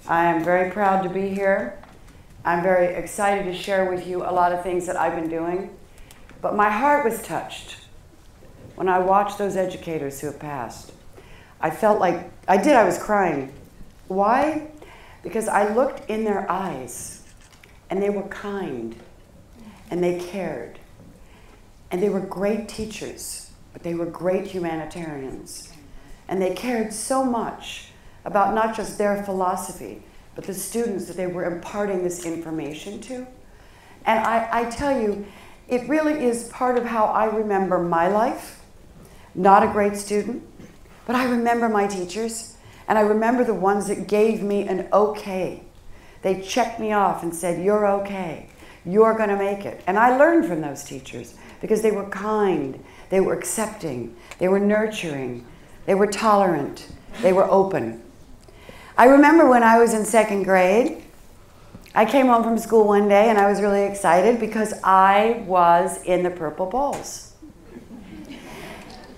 I am very proud to be here. I'm very excited to share with you a lot of things that I've been doing. But my heart was touched when I watched those educators who have passed. I felt like, I was crying. Why? Because I looked in their eyes, and they were kind, and they cared. And they were great teachers, but they were great humanitarians. And they cared so much about not just their philosophy, but the students that they were imparting this information to. And I tell you, it really is part of how I remember my life. Not a great student, but I remember my teachers, and I remember the ones that gave me an okay. They checked me off and said, you're okay, you're gonna make it. And I learned from those teachers because they were kind, they were accepting, they were nurturing, they were tolerant, they were open. I remember when I was in second grade, I came home from school one day and I was really excited because I was in the Purple Bowls.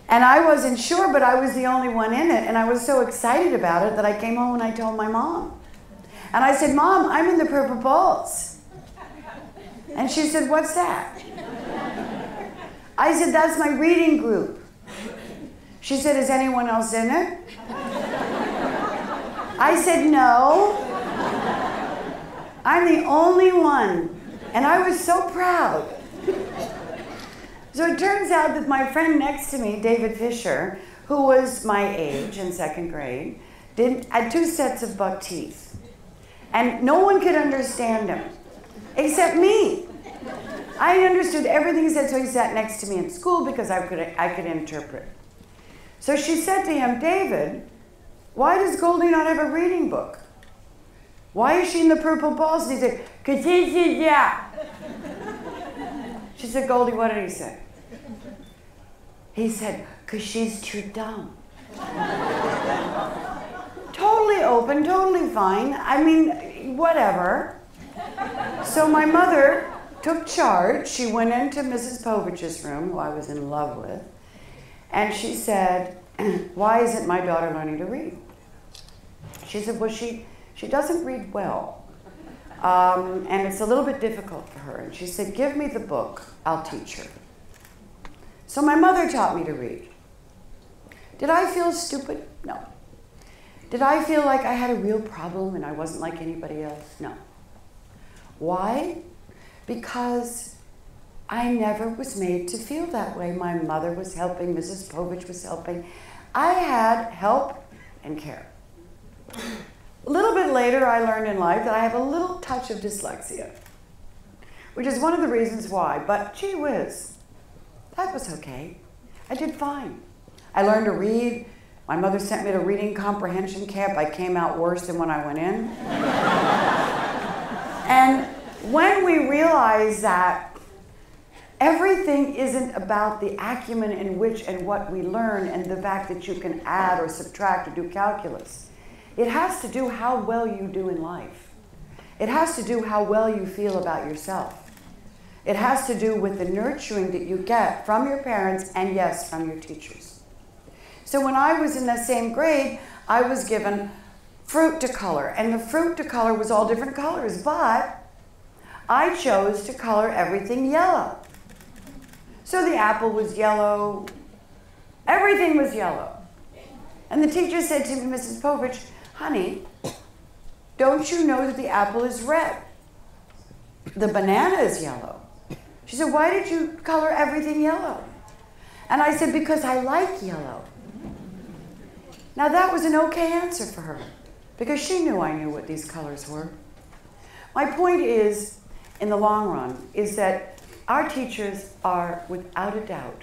And I wasn't sure, but I was the only one in it, and I was so excited about it that I came home and I told my mom. And I said, Mom, I'm in the Purple Bowls. And she said, what's that? I said, that's my reading group. She said, is anyone else in it? I said, no. I'm the only one. And I was so proud. So it turns out that my friend next to me, David Fisher, who was my age in second grade, had 2 sets of buck teeth. And no one could understand him, except me. I understood everything he said, so he sat next to me in school because I could interpret. So she said to him, David, why does Goldie not have a reading book? Why is she in the Purple Balls? And he said, 'cause yeah. She said, Goldie, what did he say? He said, 'cause she's too dumb. Totally open, totally fine. I mean, whatever. So my mother took charge. She went into Mrs. Povich's room, who I was in love with, and she said, why isn't my daughter learning to read? She said, well, she doesn't read well, and it's a little bit difficult for her. And she said, give me the book, I'll teach her. So my mother taught me to read. Did I feel stupid? No. Did I feel like I had a real problem and I wasn't like anybody else? No. Why? Because I never was made to feel that way. My mother was helping, Mrs. Povich was helping. I had help and care. A little bit later, I learned in life that I have a little touch of dyslexia, which is one of the reasons why, but gee whiz, that was okay. I did fine. I learned to read. My mother sent me to reading comprehension camp. I came out worse than when I went in. And when we realize that everything isn't about the acumen in which and what we learn and the fact that you can add or subtract or do calculus, it has to do how well you do in life. It has to do how well you feel about yourself. It has to do with the nurturing that you get from your parents and, yes, from your teachers. So when I was in the same grade, I was given fruit to color, and the fruit to color was all different colors, but I chose to color everything yellow. So the apple was yellow, everything was yellow. And the teacher said to me, Mrs. Povich, honey, don't you know that the apple is red? The banana is yellow. She said, why did you color everything yellow? And I said, because I like yellow. Now that was an okay answer for her, because she knew I knew what these colors were. My point is, in the long run, is that our teachers are, without a doubt,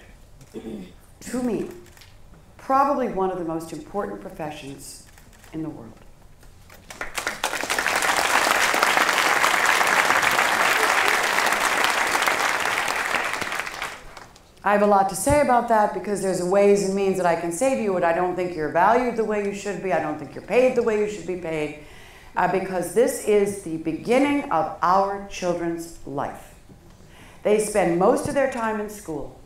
to me, probably one of the most important professions in the world. I have a lot to say about that because there's ways and means that I can say to you, and I don't think you're valued the way you should be. I don't think you're paid the way you should be paid, because this is the beginning of our children's life. They spend most of their time in school,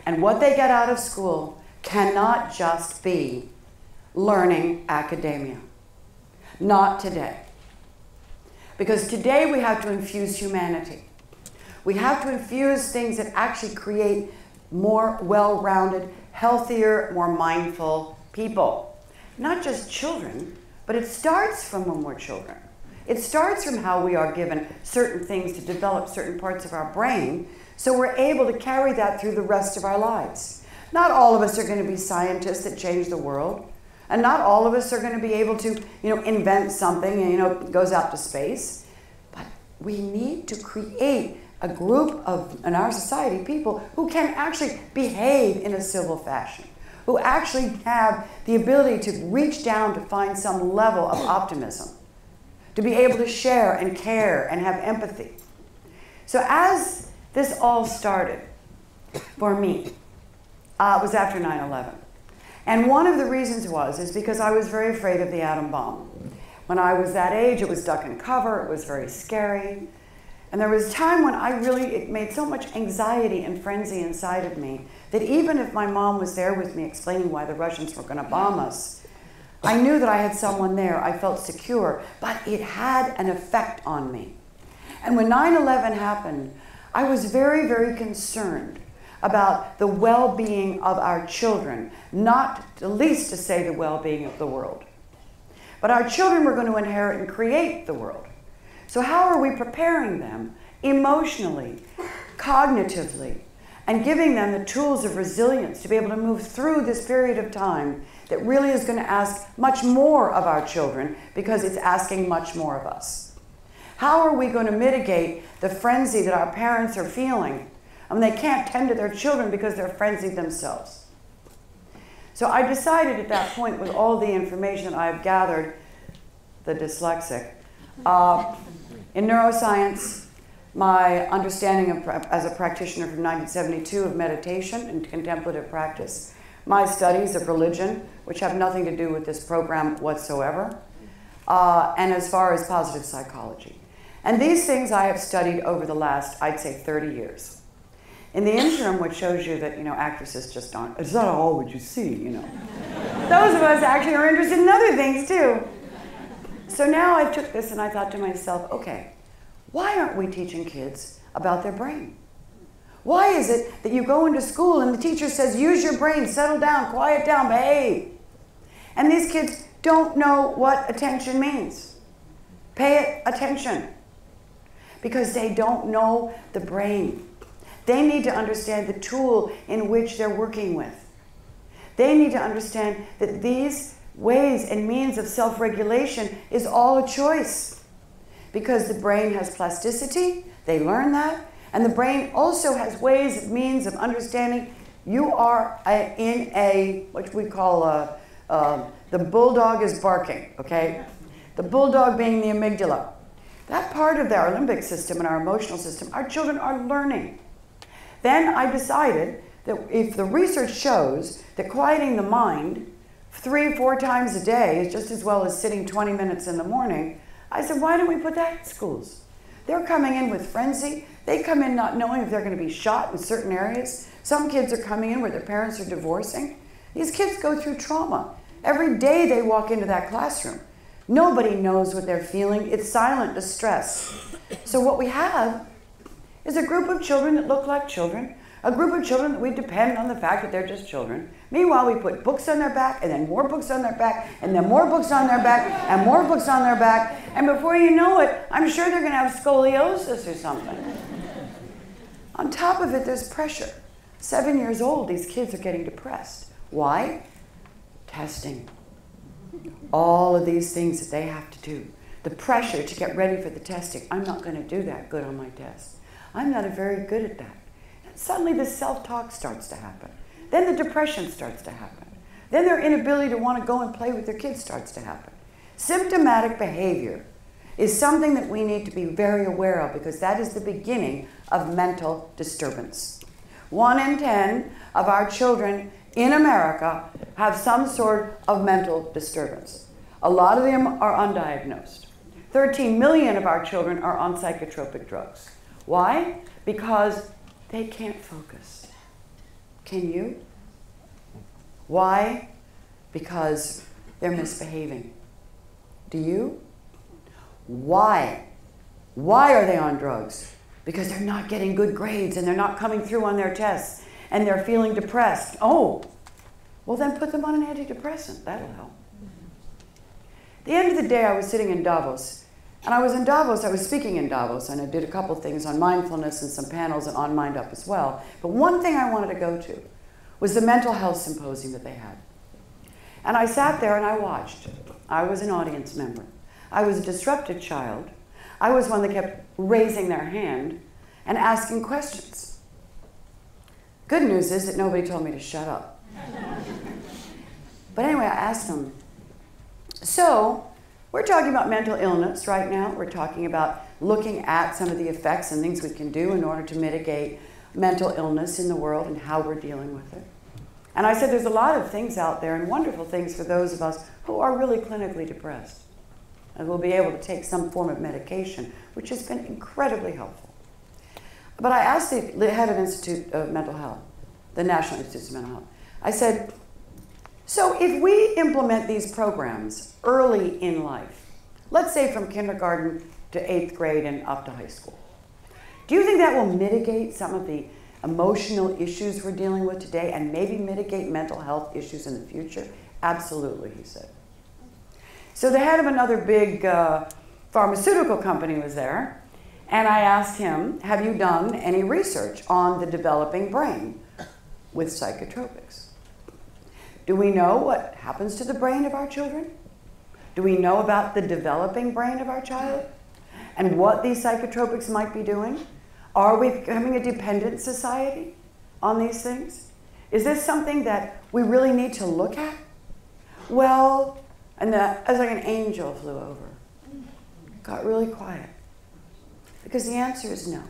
and what they get out of school cannot just be learning academia. Not today. Because today we have to infuse humanity. We have to infuse things that actually create more well-rounded, healthier, more mindful people. Not just children, but it starts from when we're children. It starts from how we are given certain things to develop certain parts of our brain, so we're able to carry that through the rest of our lives. Not all of us are going to be scientists that change the world, and not all of us are going to be able to, invent something and, goes out to space. But we need to create a group of, in our society, people who can actually behave in a civil fashion, who actually have the ability to reach down to find some level of optimism, to be able to share and care and have empathy. So as this all started for me, it was after 9/11. And one of the reasons is because I was very afraid of the atom bomb. When I was that age, it was duck and cover, it was very scary. And there was a time when it made so much anxiety and frenzy inside of me that even if my mom was there with me explaining why the Russians were going to bomb us, I knew that I had someone there. I felt secure, but it had an effect on me. And when 9/11 happened, I was very, very concerned about the well-being of our children, not the least to say the well-being of the world. But our children were going to inherit and create the world. So how are we preparing them emotionally, cognitively, and giving them the tools of resilience to be able to move through this period of time that really is going to ask much more of our children because it's asking much more of us? How are we going to mitigate the frenzy that our parents are feeling? They can't tend to their children because they're frenzied themselves. So I decided at that point, with all the information I've gathered, the dyslexic, in neuroscience, my understanding as a practitioner from 1972 of meditation and contemplative practice, my studies of religion, which have nothing to do with this program whatsoever, and as far as positive psychology. And these things I have studied over the last, I'd say, 30 years. In the interim, which shows you that, actresses just aren't, it's not all what you see, Those of us actually are interested in other things too. So now I took this and I thought to myself, okay, why aren't we teaching kids about their brain? Why is it that you go into school and the teacher says, use your brain, settle down, quiet down, behave? And these kids don't know what attention means. Pay attention. Because they don't know the brain. They need to understand the tool in which they're working with. They need to understand that these ways and means of self-regulation is all a choice. Because the brain has plasticity, they learn that, and the brain also has ways and means of understanding you are in a, what we call the bulldog is barking, okay? The bulldog being the amygdala. That part of our limbic system and our emotional system, our children are learning. Then I decided that if the research shows that quieting the mind 3-4 times a day is just as well as sitting 20 minutes in the morning, I said, why don't we put that in schools? They're coming in with frenzy. They come in not knowing if they're going to be shot in certain areas. Some kids are coming in where their parents are divorcing. These kids go through trauma. Every day they walk into that classroom. Nobody knows what they're feeling. It's silent distress. So what we have is a group of children that look like children, a group of children that we depend on the fact that they're just children. Meanwhile, we put books on their back, and then more books on their back, and then more books on their back, and more books on their back, and before you know it, I'm sure they're going to have scoliosis or something. On top of it, there's pressure. 7 years old, these kids are getting depressed. Why? Testing. All of these things that they have to do. The pressure to get ready for the testing. I'm not going to do that good on my test. I'm not very good at that. And suddenly the self-talk starts to happen. Then the depression starts to happen. Then their inability to want to go and play with their kids starts to happen. Symptomatic behavior is something that we need to be very aware of because that is the beginning of mental disturbance. 1 in 10 of our children in America have some sort of mental disturbance. A lot of them are undiagnosed. 13 million of our children are on psychotropic drugs. Why? Because they can't focus. Can you? Why? Because they're misbehaving. Do you? Why? Why are they on drugs? Because they're not getting good grades and they're not coming through on their tests and they're feeling depressed. Oh, well then put them on an antidepressant. That'll help. At the end of the day, I was sitting in Davos. And I was in Davos, I was speaking in Davos, and I did a couple things on mindfulness and some panels and on Mind Up as well. But one thing I wanted to go to was the mental health symposium that they had. And I sat there and I watched. I was an audience member. I was a disrupted child. I was one that kept raising their hand and asking questions. Good news is that nobody told me to shut up. But anyway, I asked them, so we're talking about mental illness right now. We're talking about looking at some of the effects and things we can do in order to mitigate mental illness in the world and how we're dealing with it. And I said there's a lot of things out there and wonderful things for those of us who are really clinically depressed. And we'll be able to take some form of medication, which has been incredibly helpful. But I asked the head of Institute of Mental Health, the National Institute of Mental Health, I said, so if we implement these programs early in life, let's say from kindergarten to 8th grade and up to high school, do you think that will mitigate some of the emotional issues we're dealing with today and maybe mitigate mental health issues in the future? Absolutely, he said. So the head of another big pharmaceutical company was there, and I asked him, have you done any research on the developing brain with psychotropics? Do we know what happens to the brain of our children? Do we know about the developing brain of our child? And what these psychotropics might be doing? Are we becoming a dependent society on these things? Is this something that we really need to look at? Well, and as like an angel flew over. Got really quiet. Because the answer is no.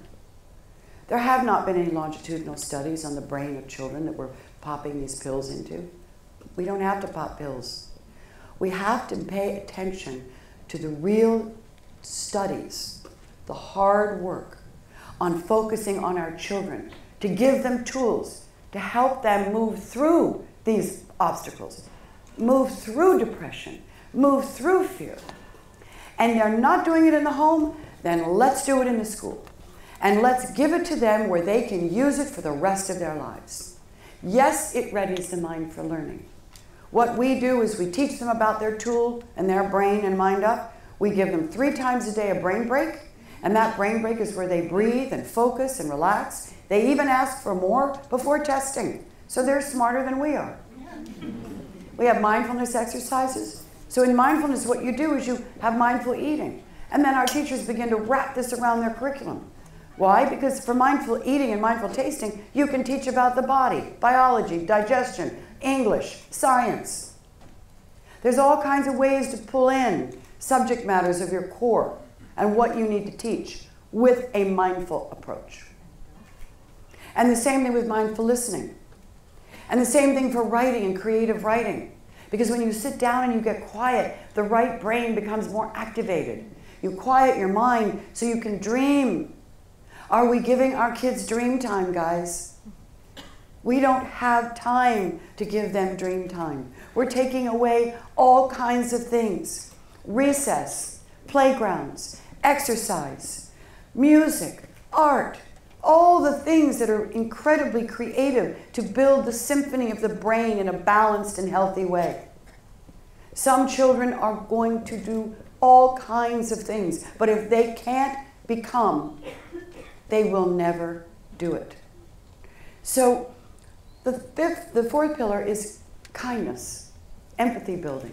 There have not been any longitudinal studies on the brain of children that we're popping these pills into. We don't have to pop pills. We have to pay attention to the real studies, the hard work on focusing on our children, to give them tools, to help them move through these obstacles, move through depression, move through fear. And they're not doing it in the home, then let's do it in the school. And let's give it to them where they can use it for the rest of their lives. Yes, it readies the mind for learning. What we do is we teach them about their tool and their brain and Mind Up. We give them 3 times a day a brain break, and that brain break is where they breathe and focus and relax. They even ask for more before testing, so they're smarter than we are. We have mindfulness exercises. So in mindfulness, what you do is you have mindful eating, and then our teachers begin to wrap this around their curriculum. Why? Because for mindful eating and mindful tasting, you can teach about the body, biology, digestion, English, science. There's all kinds of ways to pull in subject matters of your core and what you need to teach with a mindful approach. And the same thing with mindful listening. And the same thing for writing and creative writing. Because when you sit down and you get quiet, the right brain becomes more activated. You quiet your mind so you can dream. Are we giving our kids dream time, guys? We don't have time to give them dream time. We're taking away all kinds of things. Recess, playgrounds, exercise, music, art, all the things that are incredibly creative to build the symphony of the brain in a balanced and healthy way. Some children are going to do all kinds of things, but if they can't become, they will never do it. So the fourth pillar is kindness, empathy building.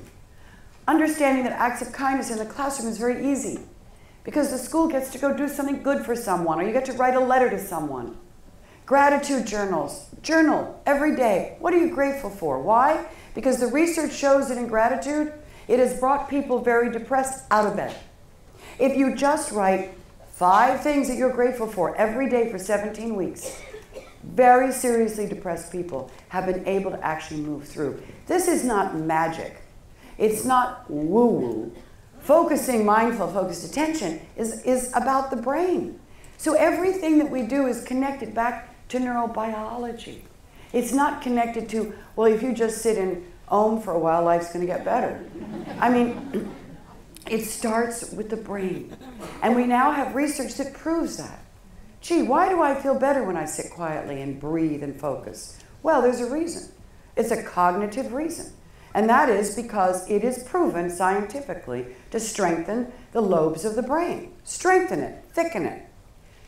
Understanding that acts of kindness in the classroom is very easy because the school gets to go do something good for someone, or you get to write a letter to someone. Gratitude journals. Journal every day. What are you grateful for? Why? Because the research shows that in gratitude, it has brought people very depressed out of bed. If you just write 5 things that you're grateful for every day for 17 weeks, very seriously depressed people have been able to actually move through. This is not magic. It's not woo-woo. Focusing mindful, focused attention is about the brain. So everything that we do is connected back to neurobiology. It's not connected to, well, if you just sit in Om for a while, life's going to get better. I mean, It starts with the brain. And we now have research that proves that. Gee, why do I feel better when I sit quietly and breathe and focus? Well, there's a reason. It's a cognitive reason. And that is because it is proven scientifically to strengthen the lobes of the brain. Strengthen it, thicken it.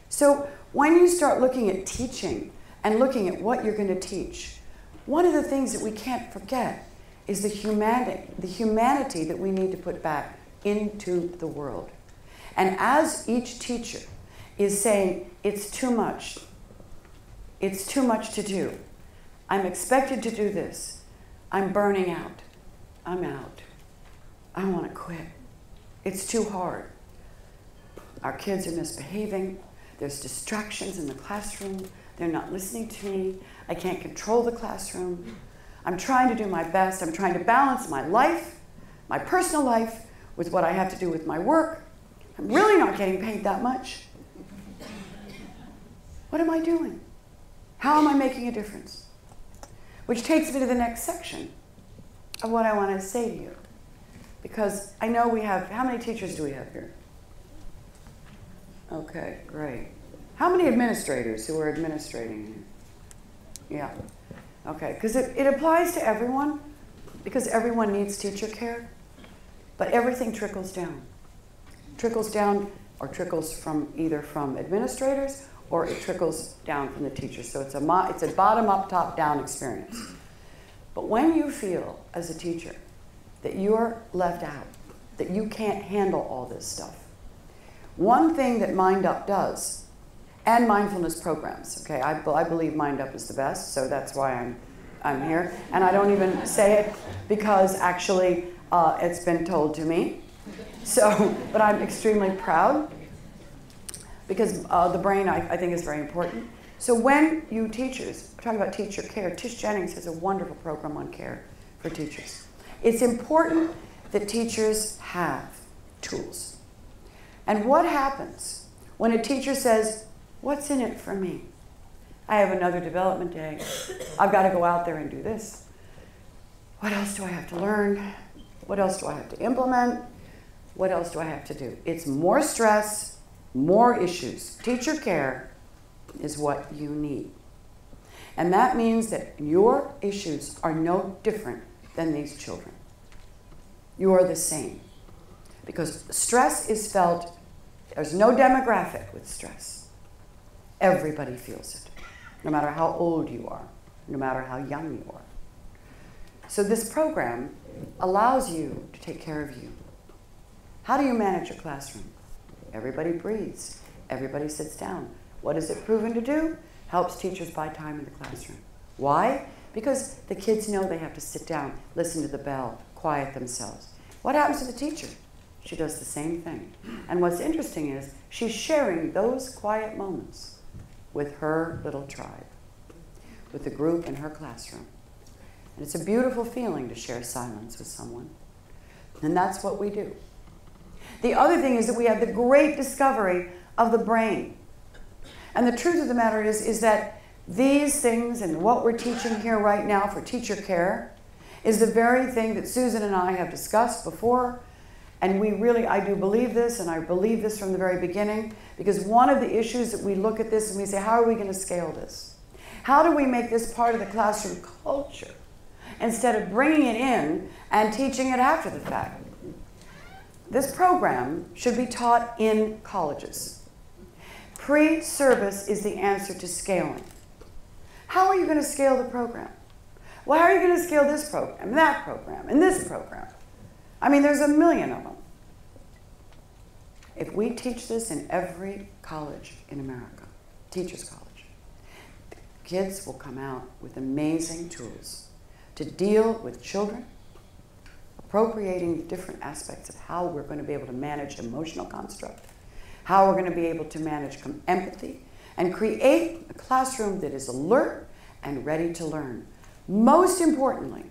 So when you start looking at teaching and looking at what you're going to teach, one of the things that we can't forget is the humanity that we need to put back into the world. And as each teacher is saying, it's too much to do, I'm expected to do this, I'm burning out, I'm out, I want to quit, it's too hard. Our kids are misbehaving, there's distractions in the classroom, they're not listening to me, I can't control the classroom, I'm trying to do my best, I'm trying to balance my life, my personal life, with what I have to do with my work. I'm really not getting paid that much. What am I doing? How am I making a difference? Which takes me to the next section of what I want to say to you. Because I know we have, how many teachers do we have here? Okay, great. How many administrators who are administrating here? Yeah. Okay, because it applies to everyone, because everyone needs teacher care. But everything trickles down. Trickles down or trickles from either from administrators or it trickles down from the teachers. So it's a bottom-up, top-down experience. But when you feel as a teacher that you're left out, that you can't handle all this stuff, one thing that MindUp does, and mindfulness programs, okay, I believe MindUp is the best, so that's why I'm here. And I don't even say it because actually it's been told to me. So, but I'm extremely proud because the brain, I think, is very important. So when you teachers, we're talking about teacher care, Tish Jennings has a wonderful program on care for teachers. It's important that teachers have tools. And what happens when a teacher says, what's in it for me? I have another development day. I've got to go out there and do this. What else do I have to learn? What else do I have to implement? What else do I have to do? It's more stress, more issues. Teacher care is what you need. And that means that your issues are no different than these children. You are the same. Because stress is felt, there's no demographic with stress. Everybody feels it, no matter how old you are, no matter how young you are. So this program allows you to take care of you. How do you manage your classroom? Everybody breathes. Everybody sits down. What is it proven to do? Helps teachers buy time in the classroom. Why? Because the kids know they have to sit down, listen to the bell, quiet themselves. What happens to the teacher? She does the same thing. And what's interesting is she's sharing those quiet moments with her little tribe, with the group in her classroom. And it's a beautiful feeling to share silence with someone. And that's what we do. The other thing is that we have the great discovery of the brain. And the truth of the matter is that these things and what we're teaching here right now for teacher care is the very thing that Susan and I have discussed before. And we really, I do believe this, and I believe this from the very beginning, because one of the issues that we look at this and we say, how are we going to scale this? How do we make this part of the classroom culture instead of bringing it in and teaching it after the fact? This program should be taught in colleges. Pre-service is the answer to scaling. How are you going to scale the program? Well, how are you going to scale this program, that program, and this program? I mean, there's a million of them. If we teach this in every college in America, teachers' college, kids will come out with amazing tools to deal with children, appropriating different aspects of how we're going to be able to manage emotional construct, how we're going to be able to manage empathy, and create a classroom that is alert and ready to learn. Most importantly,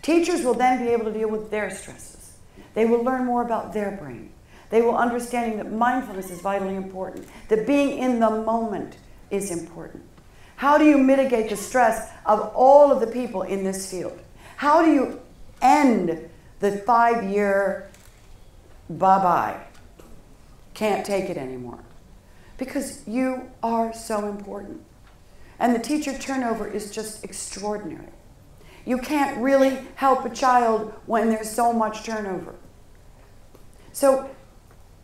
teachers will then be able to deal with their stresses. They will learn more about their brain. They will understand that mindfulness is vitally important, that being in the moment is important. How do you mitigate the stress of all of the people in this field? How do you end the 5-year bye-bye. Can't take it anymore. Because you are so important. And the teacher turnover is just extraordinary. You can't really help a child when there's so much turnover. So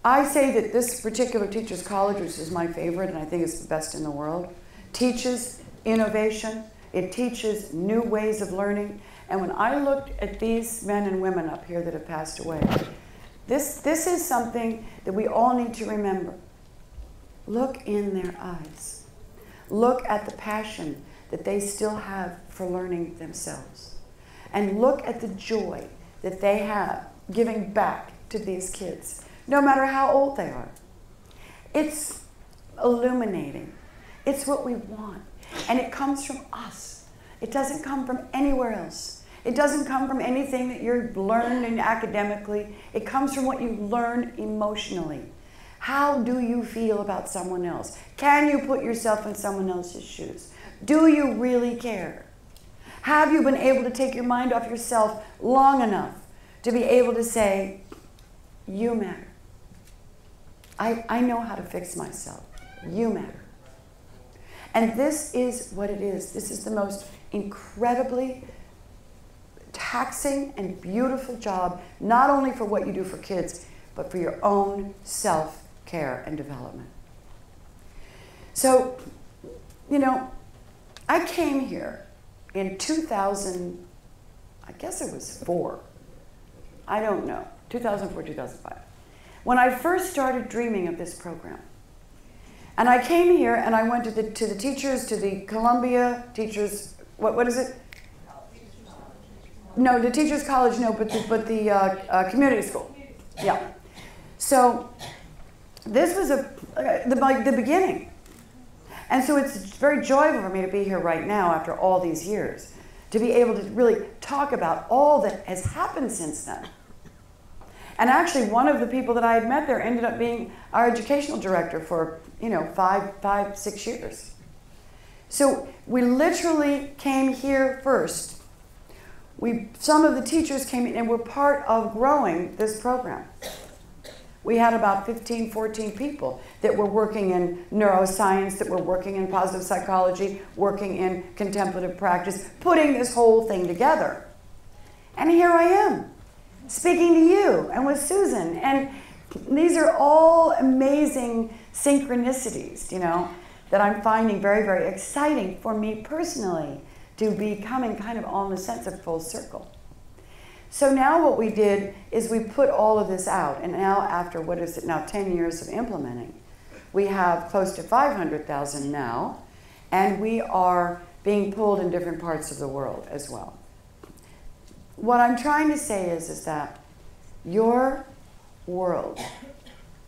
I say that this particular teacher's college, which is my favorite and I think it's the best in the world, teaches innovation. It teaches new ways of learning. And when I looked at these men and women up here that have passed away, this is something that we all need to remember. Look in their eyes. Look at the passion that they still have for learning themselves. And look at the joy that they have giving back to these kids, no matter how old they are. It's illuminating. It's what we want. And it comes from us. It doesn't come from anywhere else. It doesn't come from anything that you're learning academically. It comes from what you learn emotionally. How do you feel about someone else? Can you put yourself in someone else's shoes? Do you really care? Have you been able to take your mind off yourself long enough to be able to say, you matter. I know how to fix myself. You matter. And this is what it is. This is the most incredibly taxing and beautiful job, not only for what you do for kids, but for your own self-care and development. So, you know, I came here in 2000, I guess it was 4. I don't know, 2004, 2005. When I first started dreaming of this program. And I came here and I went to the teachers, to the Columbia teachers, what is it? No, the teachers college, no, but the community school. Yeah. So this was the beginning. And so it's very joyful for me to be here right now after all these years, to be able to really talk about all that has happened since then. And actually, one of the people that I had met there ended up being our educational director for, 5, 6 years. So we literally came here first. Some of the teachers came in and were part of growing this program. We had about 15, 14 people that were working in neuroscience, that were working in positive psychology, working in contemplative practice, putting this whole thing together. And here I am, speaking to you and with Susan. And these are all amazing synchronicities, that I'm finding very, very exciting for me personally to be coming kind of all in a sense of full circle. So now what we did is we put all of this out, and now after, 10 years of implementing, we have close to 500,000 now, and we are being pulled in different parts of the world as well. What I'm trying to say is that your world,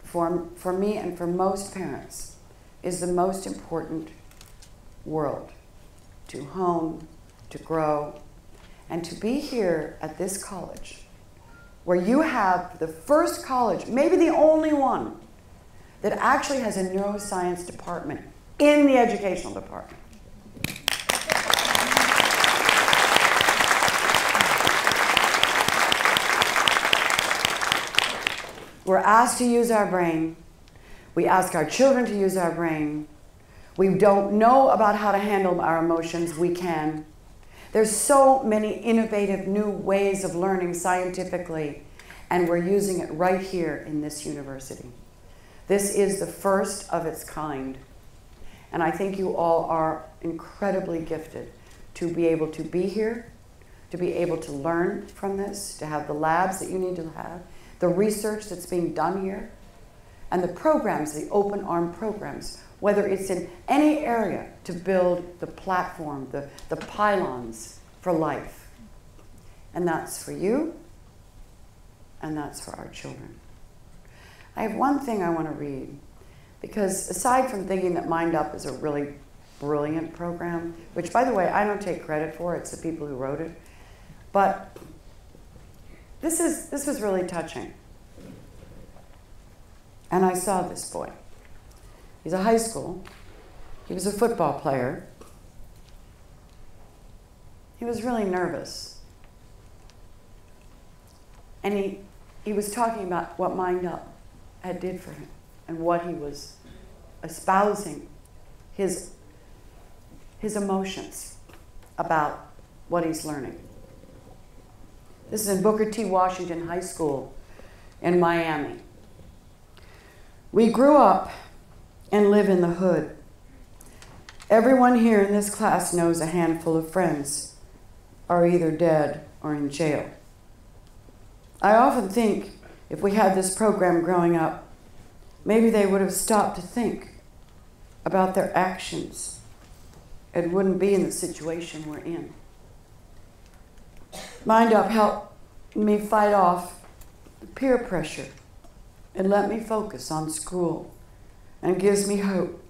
for me and for most parents, is the most important world to hone, to grow, and to be here at this college, where you have the first college, maybe the only one, that actually has a neuroscience department in the educational department. We're asked to use our brain. We ask our children to use our brain. We don't know about how to handle our emotions. We can. There's so many innovative new ways of learning scientifically, and we're using it right here in this university. This is the first of its kind. And I think you all are incredibly gifted to be able to be here, to be able to learn from this, to have the labs that you need to have, the research that's being done here, and the programs, the open arm programs, whether it's in any area to build the platform, the pylons for life. And that's for you, and that's for our children. I have one thing I want to read, because aside from thinking that Mind Up is a really brilliant program, which, by the way, I don't take credit for, it's the people who wrote it, but this was really touching. And I saw this boy. He's a high school. He was a football player. He was really nervous. And he was talking about what Mind Up had did for him and what he was espousing, his emotions about what he's learning. This is in Booker T. Washington High School in Miami. We grew up and live in the hood. Everyone here in this class knows a handful of friends are either dead or in jail. I often think if we had this program growing up, maybe they would have stopped to think about their actions and wouldn't be in the situation we're in. Mind Up helped me fight off the peer pressure and let me focus on school and gives me hope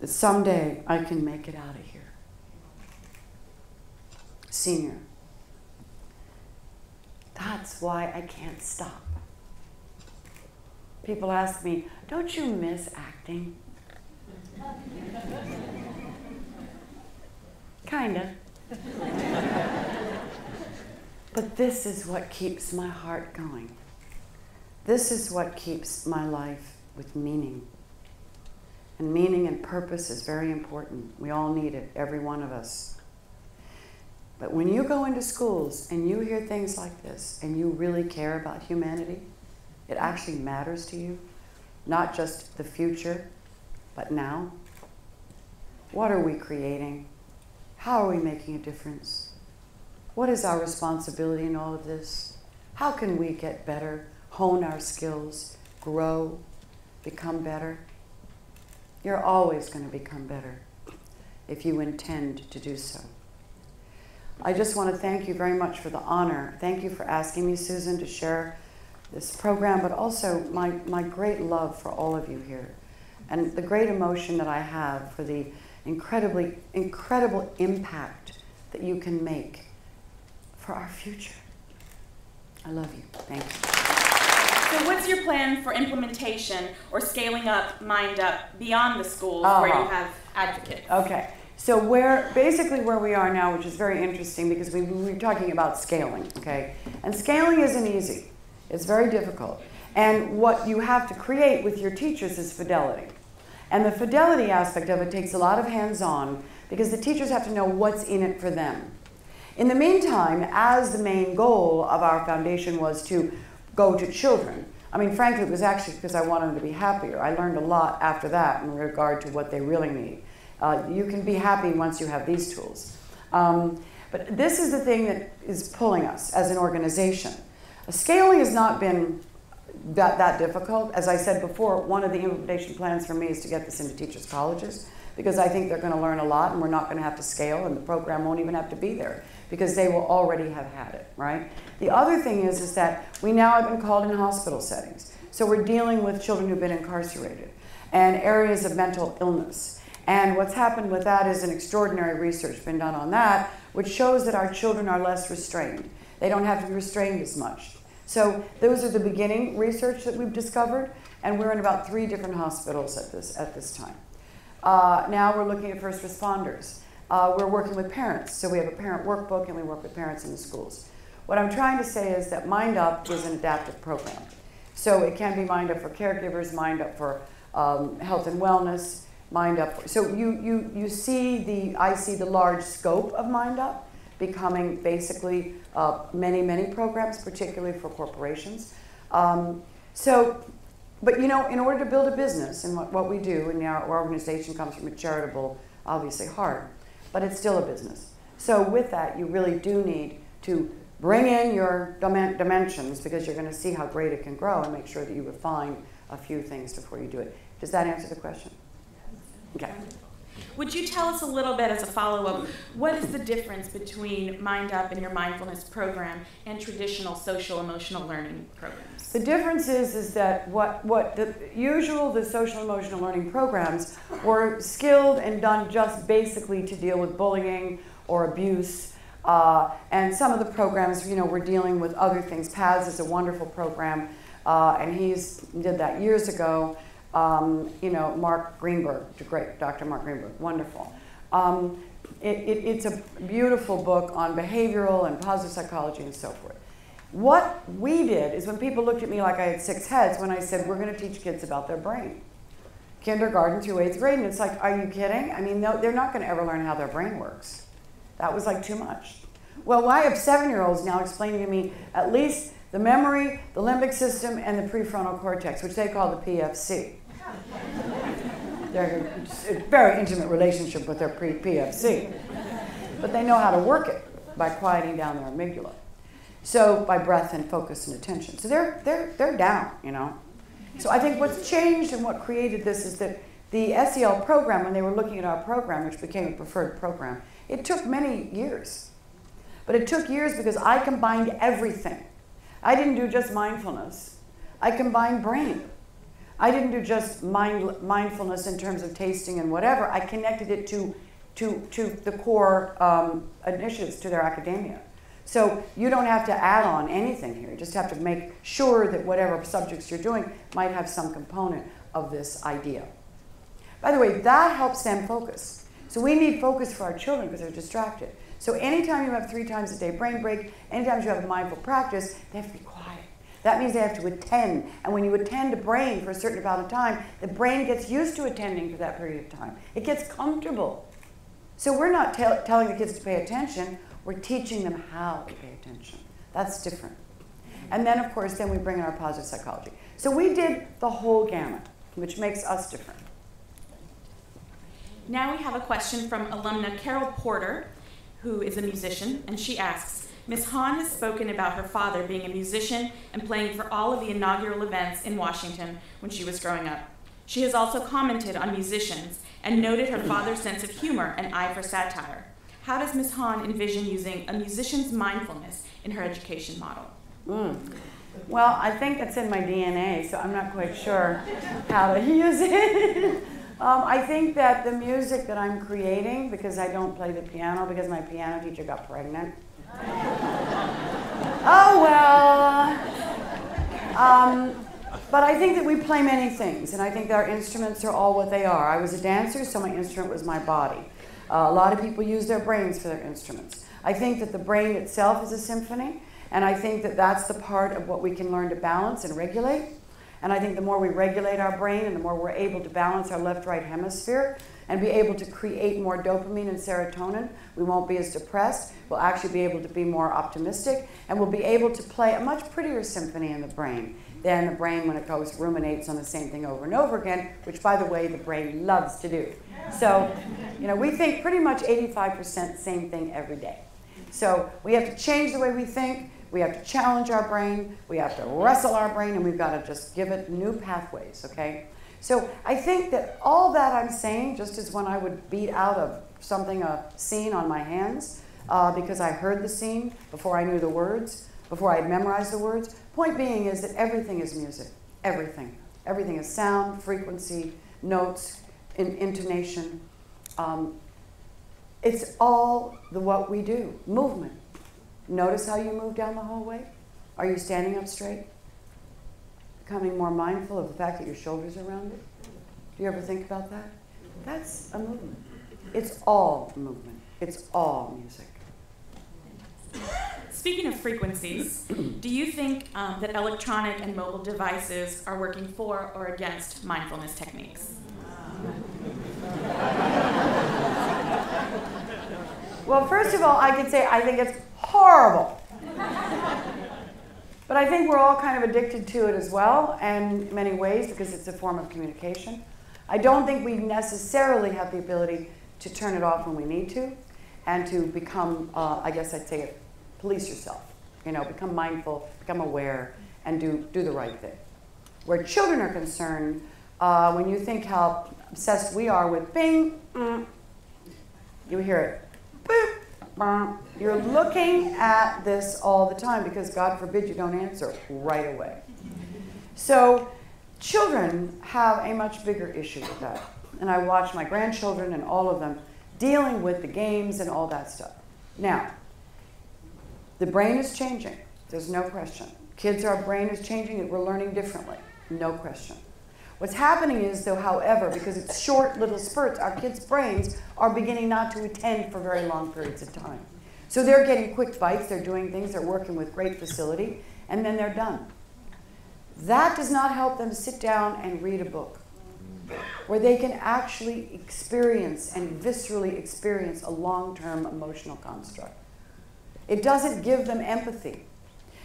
that someday I can make it out of here. Senior. That's why I can't stop. People ask me, don't you miss acting? Kinda. But this is what keeps my heart going. This is what keeps my life with meaning. And meaning and purpose is very important. We all need it, every one of us. But when you go into schools and you hear things like this and you really care about humanity, it actually matters to you, not just the future, but now. What are we creating? How are we making a difference? What is our responsibility in all of this? How can we get better, hone our skills, grow, become better? You're always going to become better if you intend to do so. I just want to thank you very much for the honor. Thank you for asking me, Susan, to share this program, but also my great love for all of you here and the great emotion that I have for the incredible impact that you can make for our future. I love you. Thank you. So what's your plan for implementation or scaling up Mind Up beyond the schools where you have advocates? Okay. So basically where we are now, which is very interesting because we're talking about scaling, okay? And scaling isn't easy. It's very difficult. And what you have to create with your teachers is fidelity. And the fidelity aspect of it takes a lot of hands-on because the teachers have to know what's in it for them. In the meantime, as the main goal of our foundation was to go to children, I mean, frankly, it was actually because I wanted them to be happier. I learned a lot after that in regard to what they really need. You can be happy once you have these tools. But this is the thing that is pulling us as an organization. Scaling has not been that difficult. As I said before, one of the implementation plans for me is to get this into teachers' colleges because I think they're going to learn a lot and we're not going to have to scale and the program won't even have to be there because they will already have had it, right? The other thing is that we now have been called in hospital settings. So we're dealing with children who've been incarcerated and areas of mental illness. And what's happened with that is an extraordinary research been done on that, which shows that our children are less restrained. They don't have to be restrained as much. So those are the beginning research that we've discovered, and we're in about 3 different hospitals at this time. Now we're looking at first responders. We're working with parents, so we have a parent workbook and we work with parents in the schools. What I'm trying to say is that Mind Up is an adaptive program. So it can be Mind Up for caregivers, Mind Up for health and wellness, Mind Up. So I see the large scope of Mind Up becoming basically many programs, particularly for corporations. But you know, in order to build a business, and what we do, and our organization comes from a charitable, obviously heart, but it's still a business. So with that, you really do need to bring in your dimensions because you're going to see how great it can grow and make sure that you refine a few things before you do it. Does that answer the question? Okay. Would you tell us a little bit as a follow-up, what is the difference between Mind Up and your mindfulness program and traditional social-emotional learning programs? The difference is that the social-emotional learning programs were skilled and done just basically to deal with bullying or abuse. And some of the programs, you know, we're dealing with other things. PATHS is a wonderful program, and did that years ago. You know, Mark Greenberg, great, Dr. Mark Greenberg, wonderful. It's a beautiful book on behavioral and positive psychology and so forth. What we did is when people looked at me like I had 6 heads, when I said, we're going to teach kids about their brain. Kindergarten through 8th grade, and it's like, are you kidding? I mean, no, they're not going to ever learn how their brain works. That was like too much. Well, I have 7-year-olds now explaining to me at least the memory, the limbic system, and the prefrontal cortex, which they call the PFC. They're a very intimate relationship with their PFC. But they know how to work it by quieting down their amygdala. So by breath and focus and attention. So they're down, you know. So I think what's changed and what created this is that the SEL program, when they were looking at our program, which became a preferred program, it took many years. But it took years because I combined everything. I didn't do just mindfulness. I combined brain. I didn't do just mindfulness in terms of tasting and whatever. I connected it to the core initiatives, to their academia. So you don't have to add on anything here. You just have to make sure that whatever subjects you're doing might have some component of this idea. By the way, that helps them focus. So we need focus for our children because they're distracted. So anytime you have 3 times a day brain break, anytime you have a mindful practice, they have to be quiet. That means they have to attend. And when you attend a brain for a certain amount of time, the brain gets used to attending for that period of time. It gets comfortable. So we're not telling the kids to pay attention. We're teaching them how to pay attention. That's different. And then, of course, then we bring in our positive psychology. So we did the whole gamut, which makes us different. Now we have a question from alumna Carol Porter, who is a musician, and she asks, Ms. Hawn has spoken about her father being a musician and playing for all of the inaugural events in Washington when she was growing up. She has also commented on musicians and noted her father's sense of humor and eye for satire. How does Ms. Hawn envision using a musician's mindfulness in her education model? Well, I think it's in my DNA, so I'm not quite sure how to use it. I think that the music that I'm creating, because I don't play the piano, because my piano teacher got pregnant. Oh, well. But I think that we play many things, and I think that our instruments are all what they are. I was a dancer, so my instrument was my body. A lot of people use their brains for their instruments. I think that the brain itself is a symphony, and I think that that's the part of what we can learn to balance and regulate. And I think the more we regulate our brain and the more we're able to balance our left-right hemisphere and be able to create more dopamine and serotonin, we won't be as depressed. We'll actually be able to be more optimistic, and we'll be able to play a much prettier symphony in the brain than the brain when it goes ruminates on the same thing over and over again, which, by the way, the brain loves to do. So, you know, we think pretty much 85% same thing every day. So we have to change the way we think. We have to challenge our brain. We have to wrestle our brain, and we've got to just give it new pathways, okay? So I think that all that I'm saying, just as when I would beat out of something, a scene on my hands, because I heard the scene before I knew the words, before I had memorized the words. Point being is that everything is music. Everything. Everything is sound, frequency, notes, intonation. It's all what we do. Movement. Notice how you move down the hallway. Are you standing up straight? Becoming more mindful of the fact that your shoulders are rounded? Do you ever think about that? That's a movement. It's all movement. It's all music. Speaking of frequencies, do you think that electronic and mobile devices are working for or against mindfulness techniques? Well, first of all, I could say I think it's horrible. But I think we're all kind of addicted to it as well, and in many ways, because it's a form of communication. I don't think we necessarily have the ability to turn it off when we need to, and to become, I guess I'd say, police yourself. You know, become mindful, become aware, and do the right thing. Where children are concerned, when you think how obsessed we are with bing, you hear it. Boop, bum. You're looking at this all the time because God forbid you don't answer right away. So children have a much bigger issue with that. And I watch my grandchildren and all of them dealing with the games and all that stuff. Now, the brain is changing. There's no question. Kids, our brain is changing and we're learning differently. No question. What's happening is, though, however, because it's short little spurts, our kids' brains are beginning not to attend for very long periods of time. So they're getting quick bites, they're doing things, they're working with great facility, and then they're done. That does not help them sit down and read a book where they can actually experience and viscerally experience a long-term emotional construct. It doesn't give them empathy.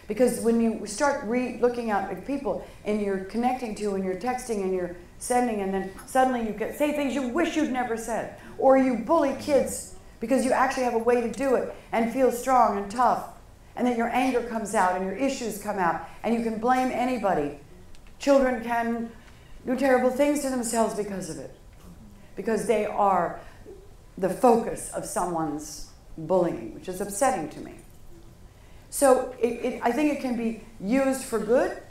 Because when you start looking at people and you're connecting to and you're texting and you're sending, and then suddenly you say things you wish you'd never said, or you bully kids because you actually have a way to do it and feel strong and tough, and then your anger comes out and your issues come out and you can blame anybody. Children can do terrible things to themselves because of it, because they are the focus of someone's bullying, which is upsetting to me. So I think it can be used for good,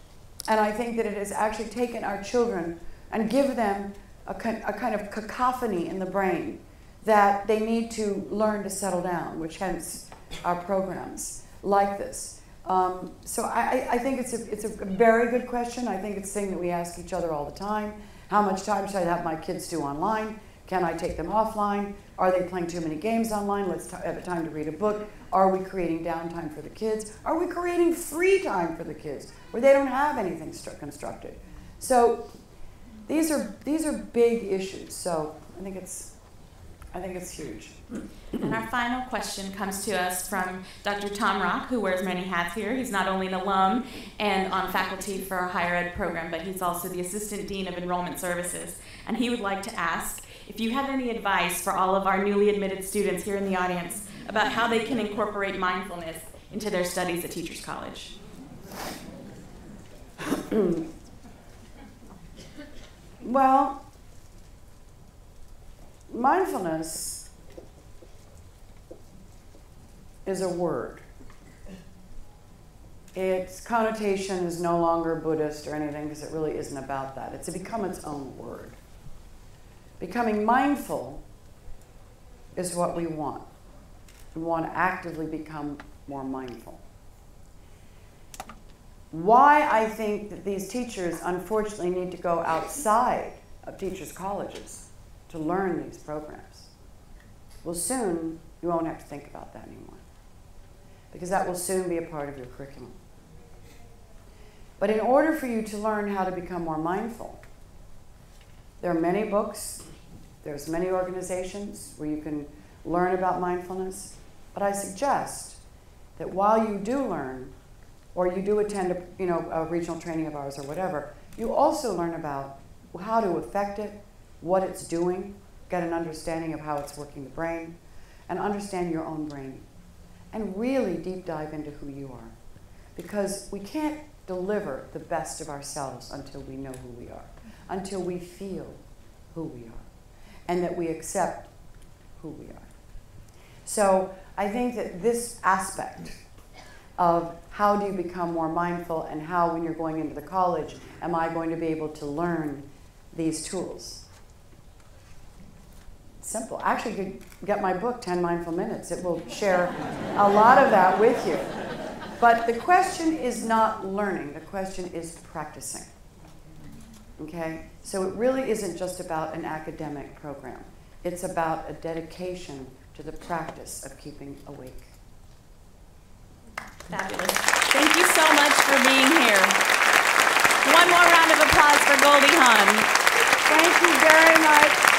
and I think that it has actually taken our children and give them a kind of cacophony in the brain that they need to learn to settle down, which hence our programs like this. So I think it's a very good question. I think it's a thing that we ask each other all the time. How much time should I have my kids do online? Can I take them offline? Are they playing too many games online? Let's have time to read a book. Are we creating downtime for the kids? Are we creating free time for the kids where they don't have anything constructed? So these are big issues. So I think it's huge. And our final question comes to us from Dr. Tom Rock, who wears many hats here. He's not only an alum and on faculty for our higher ed program, but he's also the Assistant Dean of Enrollment Services. And he would like to ask if you have any advice for all of our newly admitted students here in the audience about how they can incorporate mindfulness into their studies at Teachers College. Well, mindfulness is a word. Its connotation is no longer Buddhist or anything, because it really isn't about that. It's become its own word. Becoming mindful is what we want. We want to actively become more mindful. Why I think that these teachers unfortunately need to go outside of teachers' colleges to learn these programs. Well, soon you won't have to think about that anymore, because that will soon be a part of your curriculum. But in order for you to learn how to become more mindful, there are many books, there's many organizations where you can learn about mindfulness, but I suggest that while you do learn, or you do attend a regional training of ours or whatever, you also learn about how to affect it, what it's doing, get an understanding of how it's working the brain, and understand your own brain, and really deep dive into who you are. Because we can't deliver the best of ourselves until we know who we are, until we feel who we are, and that we accept who we are. So I think that this aspect of how do you become more mindful, and how, when you're going into the college, am I going to be able to learn these tools? Simple. Actually, you could get my book, 10 Mindful Minutes. It will share a lot of that with you. But the question is not learning. The question is practicing. Okay? So it really isn't just about an academic program. It's about a dedication to the practice of keeping awake. Fabulous. Thank you so much for being here. One more round of applause for Goldie Hawn. Thank you very much.